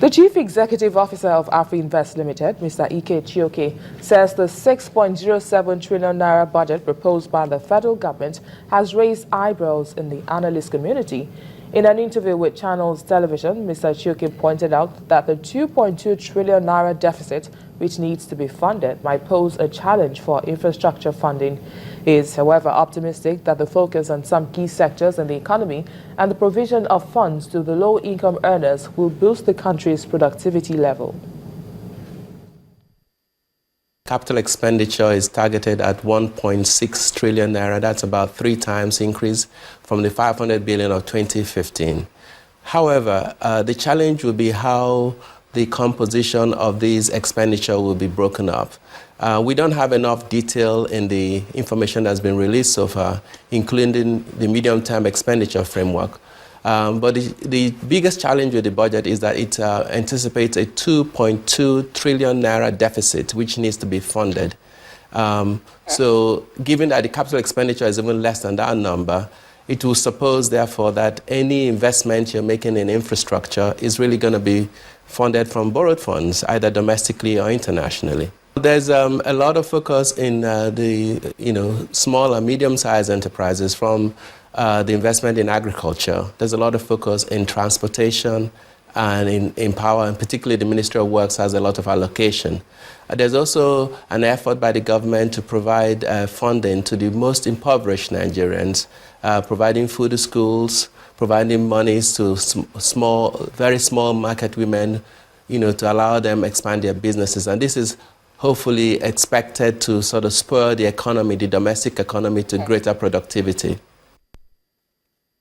The Chief Executive Officer of Afrinvest Limited, Mr. Chioke, says the 6.07 trillion naira budget proposed by the federal government has raised eyebrows in the analyst community. In an interview with Channels Television, Mr. Chioke pointed out that the 2.2 trillion naira deficit, which needs to be funded, might pose a challenge for infrastructure funding. He is, however, optimistic that the focus on some key sectors in the economy and the provision of funds to the low-income earners will boost the country's productivity level. Capital expenditure is targeted at 1.6 trillion naira. That's about 3 times increase from the 500 billion of 2015. However, the challenge will be how the composition of these expenditure will be broken up. We don't have enough detail in the information that's been released so far, including the medium-term expenditure framework. But the biggest challenge with the budget is that it anticipates a 2.2 trillion naira deficit, which needs to be funded. So given that the capital expenditure is even less than that number, it will suppose, therefore, that any investment you're making in infrastructure is really going to be funded from borrowed funds, either domestically or internationally. There's a lot of focus in the small and medium-sized enterprises from the investment in agriculture. There's a lot of focus in transportation and in power, and particularly the Ministry of Works has a lot of allocation. There's also an effort by the government to provide funding to the most impoverished Nigerians, providing food to schools, providing monies to very small market women, to allow them expand their businesses. And this is hopefully expected to sort of spur the economy, the domestic economy, to greater productivity.